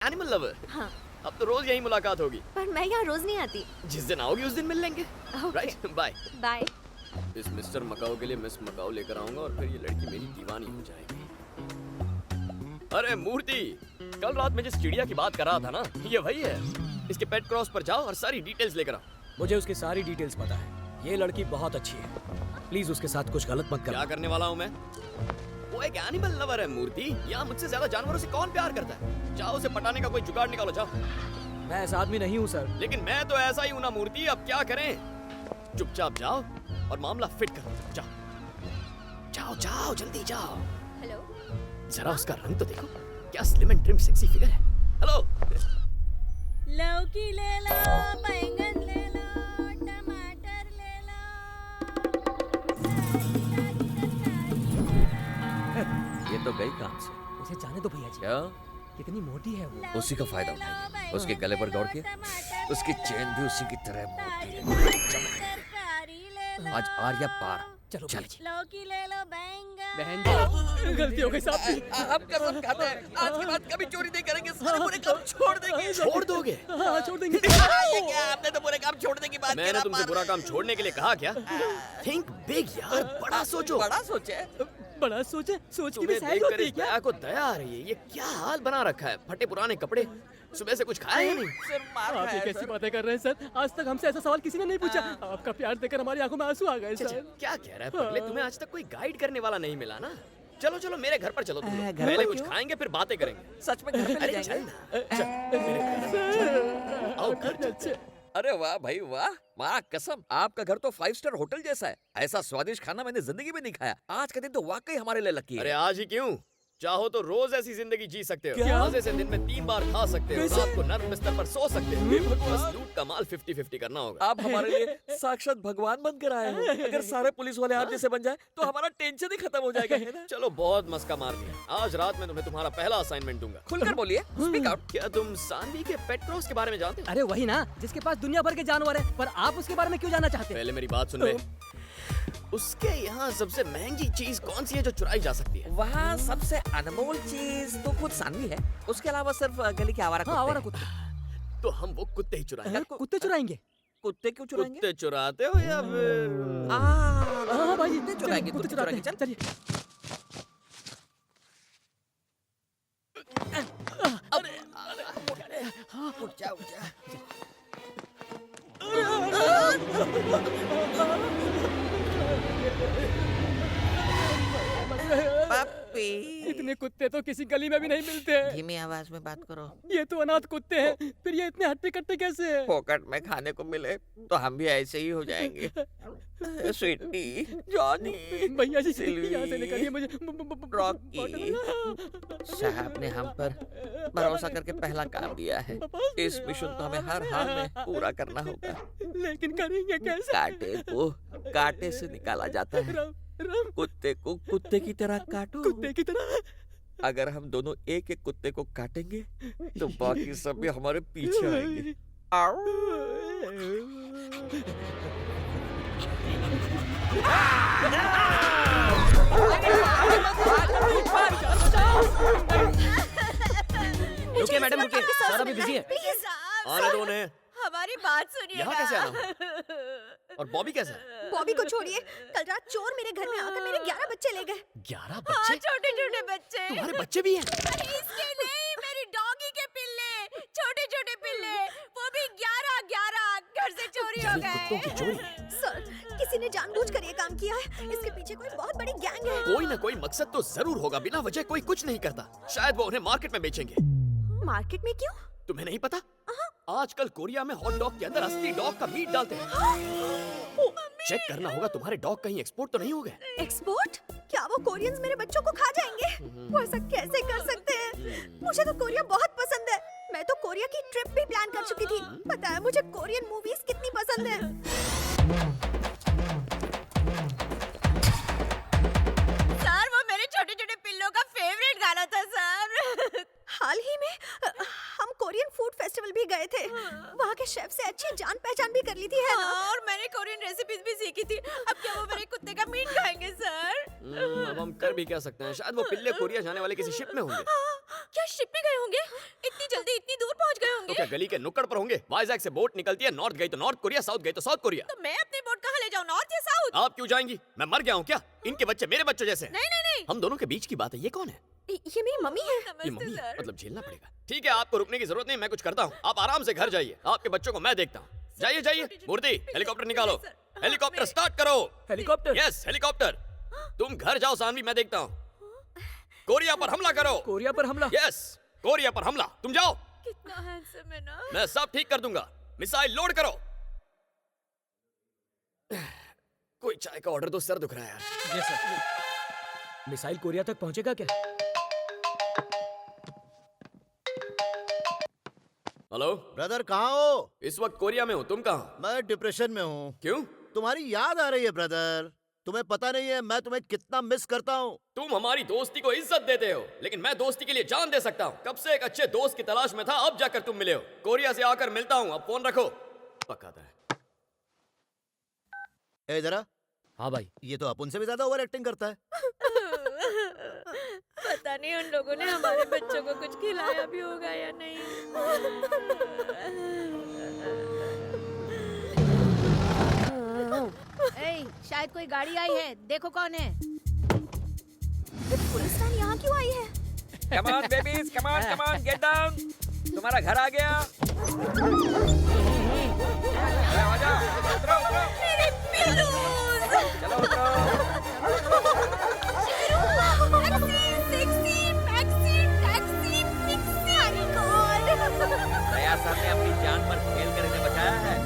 Animal lover. हाँ, अब तो रोज यही मुलाकात होगी। पर मैं यहाँ रोज नहीं आती। जिस दिन आओगी उस दिन मिल लेंगे। Okay. Right, bye. बाय। इस मिस्टर मकाओ के लिए मिस मकाओ लेकर आऊंगा और फिर ये लड़की मेरी दीवानी हो जाएगी। अरे मूर्ति, कल रात में जिस चिड़िया की बात कर रहा था ना, ये वही है। इसके पेट क्रॉस पर जाओ और सारी डिटेल्स लेकर आओ। मुझे उसकी सारी डिटेल्स पता है। ये लड़की बहुत अच्छी है, प्लीज उसके साथ कुछ गलत मत क्या करना। करने वाला हूँ मैं? वो एक एनिमल लवर है मूर्ति। यहाँ मुझसे ज्यादा जानवरों से कौन प्यार करता है? जाओ उसे पटाने का कोई जुगाड़ निकालो, जाओ। मैं ऐसा आदमी नहीं हूँ सर। लेकिन मैं तो ऐसा ही हूँ ना मूर्ति, अब क्या करें? चुपचाप जाओ और मामला फिट करो। जाओ जाओ जाओ, जल्दी जाओ। हेलो। जरा उसका रंग तो देखो, क्या slim and trim sexy figure है। हेलो। लौकी ले लो, बैंगन ले लो, टमाटर ले लो। ये तो गई काम से। उसे जाने दो भैया जी। क्या? कितनी मोटी है वो। उसी का फायदा उठाएंगे। उसके गले पर दौड़ के उसकी चेन भी उसी की तरह मोटी है। तरकारी ले लो। आज आर्या पार। चलो चल। भैया जी। लौकी ले लो, बैंगन। बहन जी, गलती हो गई साहब। आप कसम खाते हैं आज के बाद कभी चोरी नहीं करेंगे। सारे बुरे काम छोड़ देंगे। छोड़ दोगे? हाँ, छोड़ देंगे। ये क्या, आपने तो बुरे काम छोड़ने की बात मैंने तुमसे बुरा काम छोड़ने के लिए कहा क्या? थिंक बिग यार, बड़ा सोचो। बड़ा सोचे। बड़ा सोच की भी तुम्हें साइज देखकर होती है इस क्या? दया को दया आ रही है। ये क्या हाल बना रखा है? फटे पुराने कपड़े, सुबह से कुछ खाया ही नहीं। सिर्फ मार आप ये खाया कैसी सर। बातें कर रहे हैं सर? आज तक हमसे ऐसा सवाल किसी ने नहीं पूछा। आपका प्यार देखकर हमारी आंखों में आंसू आ गए अच्छा, सर। क्या कह रहा है पगले? तुम्हें आज तक कोई गाइड करने वाला नहीं मिला ना? चलो चलो मेरे घर पर चलो तुम लोग। घर पहले पर कुछ क्यों? खाएंगे फिर बातें करेंगे। सच में घर पे ले अरे चल जाएंगे? ना, चल मेरे घर। आओ घर चलते हैं। अरे वाह भाई वाह, माँ कसम आपका घर तो 5 स्टार होटल जैसा है। ऐसा स्वादिष्ट खाना मैंने जिंदगी में नहीं खाया। आज का दिन तो वाकई हमारे लिए लकी है। अरे आज ही क्यों? चाहो तो रोज ऐसी जिंदगी जी सकते हो। क्या? मजे से दिन में 3 बार खा सकते हो। कैसे? रात को नर्म बिस्तर पर सो सकते हो। बस लूट का माल 50-50 करना होगा। आप हमारे लिए साक्षात भगवान बनकर आए हो। अगर सारे पुलिस वाले आप जैसे बन जाए तो हमारा टेंशन ही खत्म हो जाएगा, है ना? चलो बहुत मस्का मार दिया। आज रात में तुम्हें तुम्हारा पहला असाइनमेंट दूंगा। खुलकर बोलिए, स्पीक आउट। क्या तुम सानवी के पेट क्रॉस के बारे में जानते हो? अरे वही ना, जिसके पास दुनिया भर के जानवर है, पर आप उसके बारे में क्यों जानना चाहते हैं? पहले मेरी बात सुन ले। उसके यहाँ सबसे महंगी चीज कौन सी है जो चुराई जा सकती है? वहाँ सबसे अनमोल चीज तो खुद सानवी है। उसके अलावा सिर्फ गली के आवारा हाँ, कुत्ते आवारा हैं। कुत्ते। तो हम वो कुत्ते ही चुराएंगे। कुत्ते चुराएंगे? कुत्ते क्यों चुराएंगे? कुत्ते चुराते हो या फिर? हाँ भाई, कुत्ते चुराएंगे, कुत्ते कुत्ते चुराएंगे। चुराएंगे, चल। चलिए। उठ जा, उठ जा। पप्पी। इतने कुत्ते तो किसी गली में भी नहीं मिलते हैं। धीमी आवाज में बात करो। ये तो अनाथ कुत्ते हैं, फिर ये इतने हट्टे कट्टे कैसे हैं? फोकट में खाने को मिले तो हम भी ऐसे ही हो जाएंगे। स्वीटी, जॉनी, भैया जी, सिल्वी, यहाँ से निकालिए मुझे। रॉकी। साहब ने हम पर भरोसा करके पहला काम दिया है। इस मिशन को हमें हर हाल में पूरा करना होगा। लेकिन करेंगे कैसे? कांटे को कांटे से निकाला जाता है। राम राम, कुत्ते को कुत्ते की तरह काटो। कुत्ते की तरह। अगर हम दोनों एक एक कुत्ते को काटेंगे तो बाकी सब भी हमारे पीछे आएंगे। रुकिए मैडम, रुकिए, सर अभी बिजी है। प्लीज आने दो उन्हें। हमारी बात सुनिए। यहाँ कैसे आना? और बॉबी कैसा है? बॉबी को छोड़िए। कल रात चोर मेरे घर में आकर मेरे 11 बच्चे ले गए। 11 हाँ, बच्चे? छोटे छोटे बच्चे। तुम्हारे बच्चे भी हैं? अरे इसके नहीं, मेरी डॉगी के पिल्ले, छोटे छोटे पिल्ले, वो भी 11 घर से चोरी हो कुत्तों की गए। चोरी? सर, किसी ने जानबूझकर ये काम किया है। इसके पीछे कोई बहुत बड़ी गैंग है। कोई ना कोई मकसद तो जरूर होगा। बिना वजह कोई कुछ नहीं करता। शायद वो उन्हें मार्केट में बेचेंगे। मार्केट में क्यों? तुम्हें नहीं पता? आजकल कोरिया में हॉट डॉग के अंदर असली डॉग का मीट डालते हैं। चेक करना होगा तुम्हारे डॉग कहीं एक्सपोर्ट तो नहीं हो गए। एक्सपोर्ट? क्या वो कोरियंस मेरे बच्चों को खा जाएंगे? वो ऐसा कैसे कर सकते हैं? मुझे तो कोरिया बहुत पसंद है। मैं तो कोरिया की ट्रिप भी प्लान कर चुकी थी। पता है मुझे कोरियन मूवीज कितनी पसंद है। सर, वो मेरे छोटे छोटे पिल्लों का फेवरेट गाना था सर। हाल ही में हम कोरियन फूड फेस्टिवल भी गए थे। वहाँ के शेफ से अच्छी जान पहचान भी कर ली थी, है ना? हाँ, और मैंने कोरियन रेसिपीज भी सीखी थी। अब क्या वो मेरे कुत्ते का मीट खाएंगे सर? अब हम कर भी क्या सकते हैं, शायद वो पिल्ले कोरिया जाने वाले किसी शिप में होंगे। क्या शिप में गए होंगे? इतनी जल्दी इतनी दूर पहुंच गए तो होंगे? क्या गली के नुक्कड़ पर होंगे? वाइजैक से बोट निकलती है, नॉर्थ गई तो नॉर्थ कोरिया, साउथ गई तो साउथ कोरिया। तो मैं अपनी बोट कहाँ ले जाऊँ, नॉर्थ या साउथ? आप क्यों जाएंगी? मैं मर गया हूँ क्या? इनके बच्चे मेरे बच्चों जैसे हैं। नहीं नहीं नहीं। हम दोनों के बीच की बात है, ये कौन है? ये मेरी मम्मी है। ये नमस्ते मम्मी है, सर। मतलब झेलना पड़ेगा। ठीक है, आपको रुकने की जरूरत नहीं, मैं कुछ करता हूँ। आप आराम से घर जाइए, आपके बच्चों को मैं देखता हूँ। जाइए जाइए। मूर्ति, हेलीकॉप्टर निकालो। सर। हेलीकॉप्टर स्टार्ट करो। हेलीकॉप्टर? Yes, helicopter. तुम घर जाओ सानवी, मैं देखता हूँ। कोरिया पर हमला करो। कोरिया पर हमला? यस, कोरिया पर हमला। तुम जाओ, कितना हैंडसम है ना? मैं सब ठीक कर दूंगा। मिसाइल लोड करो। कोई चाय का ऑर्डर दो, सर दुख रहा है यार। Yes sir. मिसाइल कोरिया तक पहुंचेगा क्या? हेलो ब्रदर, कहाँ हो? इस वक्त कोरिया में हूँ, तुम कहाँ? मैं डिप्रेशन में हूँ। क्यों? तुम्हारी याद आ रही है ब्रदर। तुम्हें पता नहीं है मैं तुम्हें कितना मिस करता हूँ। तुम हमारी दोस्ती को इज्जत देते हो, लेकिन मैं दोस्ती के लिए जान दे सकता हूँ। कब से एक अच्छे दोस्त की तलाश में था, अब जाकर तुम मिले हो। कोरिया से आकर मिलता हूँ, अब फोन रखो। पकाता है। ए जरा, हाँ भाई। ये तो अपन से भी ज्यादा ओवर एक्टिंग करता है। पता नहीं उन लोगों ने हमारे बच्चों को कुछ खिलाया भी होगा या नहीं। शायद कोई गाड़ी आई है, देखो कौन है। पुलिस वाली यहाँ क्यों आई है? Come on babies, come on, get down. तुम्हारा घर आ गया। आ जाओ, उतरो, उतरो। मेरे पिल्लूज! चलो उतरो। Sexy, maxi, taxi, mixie. My God! Daya sir ने अपनी जान पर खेल कर इन्हें बचाया है।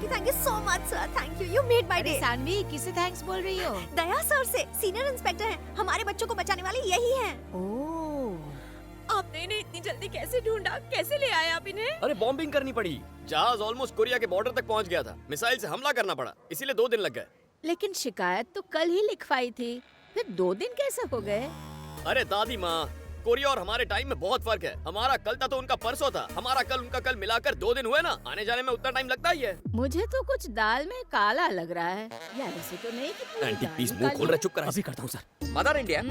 Thank you so much, sir. Thank you. You made my अरे day. सानवी, किसे थैंक्स बोल रही हो? दया सर से, सीनियर इंस्पेक्टर हैं। हमारे बच्चों को बचाने वाले यही हैं। ओह, आपने इन्हें इतनी जल्दी कैसे ढूंढा? कैसे ले आए आप इन्हें? अरे बॉम्बिंग करनी पड़ी। जहाज ऑलमोस्ट कोरिया के बॉर्डर तक पहुंच गया था। मिसाइल से हमला करना पड़ा, इसीलिए 2 दिन लग गए। लेकिन शिकायत तो कल ही लिखवाई थी, फिर 2 दिन कैसे हो गए? अरे दादी माँ, कोरिया और हमारे टाइम में बहुत फर्क है। हमारा कल था तो उनका परसों था। हमारा कल उनका कल मिलाकर 2 दिन हुए ना। आने जाने में उतना टाइम लगता ही है। मुझे तो कुछ दाल में काला लग रहा है। यार ऐसे तो नहीं कि पूरी एंटी दाल प्लीज में मुंह काली खोल रहा है, चुप कर। अभी करता हूँ सर। मदर इंडिया,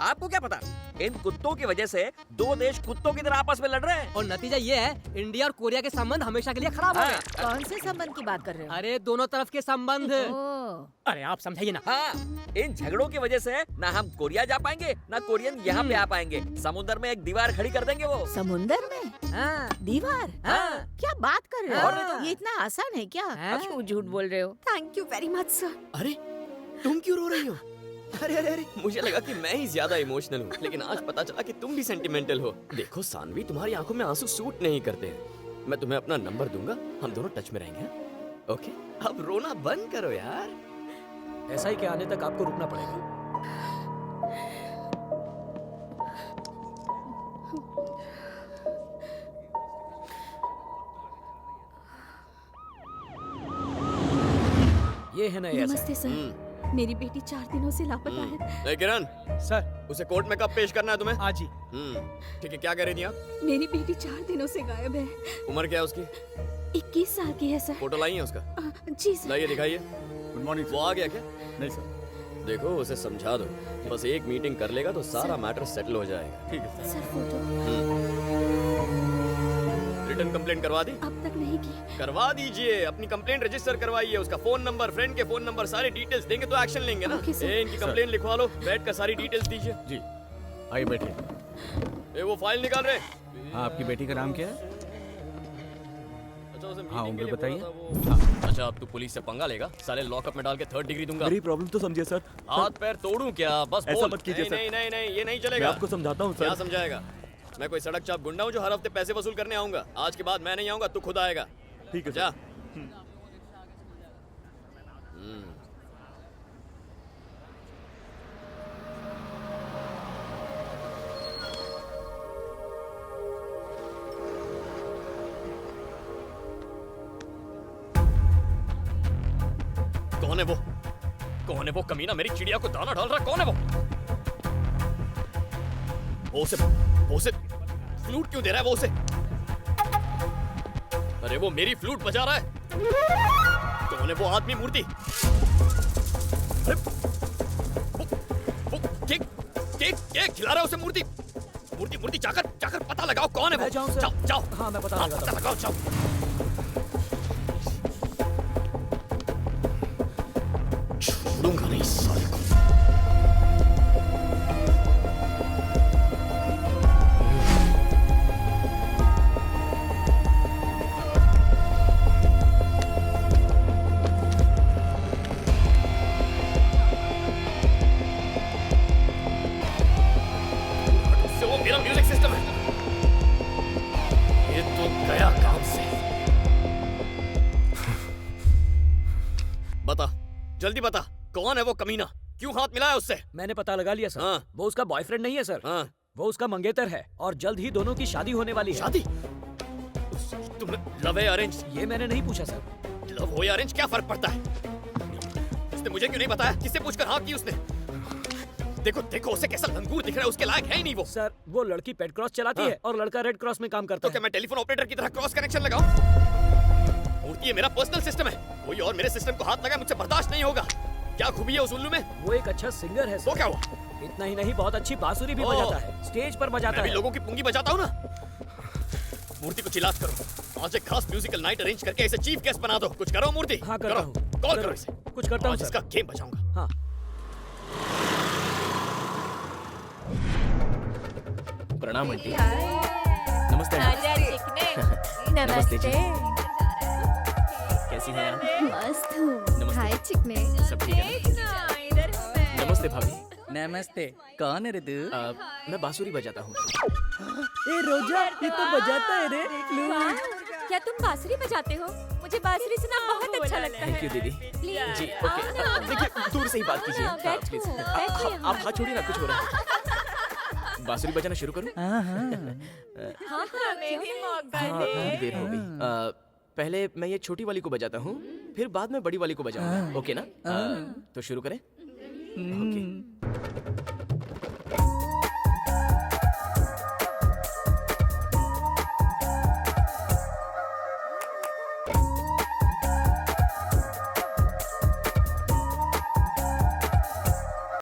आपको क्या पता? इन कुत्तों की वजह से 2 देश कुत्तों की तरह आपस में लड़ रहे हैं। और नतीजा ये है, इंडिया और कोरिया के संबंध हमेशा के लिए खराब हो गए। हाँ, कौन से संबंध की बात कर रहे हो? अरे दोनों तरफ के संबंध। ओह, अरे आप समझाइए ना। हाँ, इन झगड़ों की वजह से ना हम कोरिया जा पाएंगे, ना कोरियन यहाँ पे आ पाएंगे। समुद्र में एक दीवार खड़ी कर देंगे वो। समुंदर में हाँ, दीवार? हाँ। क्या बात कर रहे और हो? नहीं तो। ये इतना आसान है क्या? हाँ। क्यों झूठ बोल रहे हो? Thank you very much, sir. अरे तुम क्यों रो रही हो? अरे अरे अरे, मुझे लगा कि मैं ही ज्यादा इमोशनल हूँ, लेकिन आज पता चला कि तुम भी सेंटिमेंटल हो। देखो सानवी, तुम्हारी आंखों में आंसू सूट नहीं करते हैं। मैं तुम्हें अपना नंबर दूंगा, हम दोनों टच में रहेंगे। हाँ? ओके, अब रोना बंद करो यार। ऐसा ही के आने तक आपको रुकना पड़ेगा। ये है ना ये नमस्ते सर। मेरी बेटी 4 दिनों से लापता है। ए किरण, सर। उसे कोर्ट में कब पेश करना है तुम्हें? आज ही। ठीक है, क्या कह रही थी आप? मेरी बेटी 4 दिनों से गायब है। उम्र क्या है उसकी? 21 साल की है सर। फोटो लाई है उसका? जी सर। लाइए, दिखाइए। गुड मॉर्निंग वो आ गया क्या? नहीं सर। देखो, उसे समझा दो। बस एक मीटिंग कर लेगा तो सारा मैटर सेटल हो जाएगा। ठीक है सर फोटो रिटर्न कंप्लेंट करवा दी? अब तक नहीं की। करवा दीजिए, अपनी कंप्लेंट रजिस्टर करवाइए। उसका फोन नंबर, फ्रेंड के फोन नंबर, सारी डिटेल्स देंगे तो एक्शन लेंगे ना। Okay, sir. इनकी कंप्लेंट लिखवा लो, बैठ कर सारी डिटेल्स दीजिए। जी, आइए बैठिए। वो फाइल निकाल रहे। हाँ, आपकी बेटी का नाम क्या है? अच्छा, उसे हाँ, meeting के उम्र लिए बताइए। बोला था वो। अच्छा, अब तू पुलिस से पंगा लेगा? साले लॉकअप में डाल के 3rd डिग्री दूंगा। मेरी प्रॉब्लम तो समझिए सर। हाथ पैर तोड़ूं क्या? बस ऐसा बोल। मत कीजिए, नहीं, सर। नहीं नहीं नहीं, ये नहीं मैं चलेगा। आपको समझाता हूँ क्या सर। समझाएगा? मैं कोई सड़क चाप गुंडा हूँ जो हर हफ्ते पैसे वसूल करने आऊंगा? आज के बाद मैं नहीं आऊंगा, तू खुद आएगा। ठीक है जा। सर। कौन है वो? कौन है वो कमीना? मेरी चिड़िया को दाना डाल रहा, कौन है वो? वो उसे फ्लूट क्यों दे रहा है वो उसे? अरे वो मेरी फ्लूट बजा रहा है। कौन है वो आदमी मूर्ति? अरे वो केक केक केक खिला रहा है उसे मूर्ति। मूर्ति जाकर जाकर पता लगाओ कौन है वो। मैं जाऊं सर? जाओ जाओ। हाँ, मैं पता लगाता हूं। लगाओ जाओ। छोड़ूंगा नहीं इस साले को। से वो मेरा म्यूजिक सिस्टम है। ये तो गया काम से। बता, जल्दी बता, कौन है वो कमीना? क्यों हाथ मिलाया उससे? मैंने पता लगा लिया सर। हाँ। वो उसका बॉयफ्रेंड नहीं है सर। हाँ। वो उसका मंगेतर है और जल्द ही दोनों की शादी होने वाली है। शादी? तुमने लव है अरेंज? ये मैंने नहीं पूछा सर। लव हो या अरेंज क्या फर्क पड़ता है? उसने मुझे क्यों नहीं बताया? किससे पूछकर हाँ की उसने? देखो देखो उसे कैसा लंगूर दिख रहा है, उसके लायक है ही नहीं वो। सर वो लड़की पेट क्रॉस चलाती हाँ। है और लड़का रेड क्रॉस में काम करता तो क्या है। मैं टेलीफोन ऑपरेटर की तरह क्रॉस कनेक्शन लगाऊं? मूर्ति ये मेरा पर्सनल सिस्टम है। कोई और मेरे सिस्टम को हाथ लगाए मुझसे बर्दाश्त नहीं होगा। क्या खूबी है उस उल्लू में? वो एक अच्छा सिंगर है वो सर। क्या हुआ? इतना ही नहीं, बहुत अच्छी बांसुरी भी ओह। बजाता है, स्टेज पर बजाता मैं भी है। लोगों की पुंगी बजाता हूँ ना। मूर्ति को इलाज करो। आज एक खास म्यूजिकल नाइट अरेंज करके इसे चीफ गेस्ट बना दो। कुछ करो मूर्ति। हाँ करता करो। हूँ। कॉल जरूर। करो इसे। कुछ करता हूँ आज सर। इसका गेम बजाऊंगा। हाँ। प्रणाम आंटी। नमस्ते आजा आंटी। चिकने। नमस्ते जी। कैसी हैं आप? मस्त हूँ। नमस्ते। हाय चिकने। सब ठीक है देख ना, इधर से। ना? नमस्ते भाभी। नमस्ते। कौन है रे तू? मैं बांसुरी बजाता हूँ। ए रोजा, ये तो बजाता है रे। वाह, क्या तुम बांसुरी बजाते हो? मुझे बांसुरी सुनना बहुत अच्छा लगता है। थैंक यू दीदी। प्लीज जी ओके। देखिए दूर से ही बात कीजिए। बैठो, प्लीज। बैठिए आप हाथ छोड़िए ना, कुछ हो रहा है। बांसुरी बजाना शुरू करूँ? हाँ हाँ। हाँ हाँ हमें भी मौका हाँ, दे। थोड़ी देर हो गई। पहले मैं ये छोटी वाली को बजाता हूँ, फिर बाद में बड़ी वाली को बजाऊंगा। ओके ना? तो शुरू करें? ओके।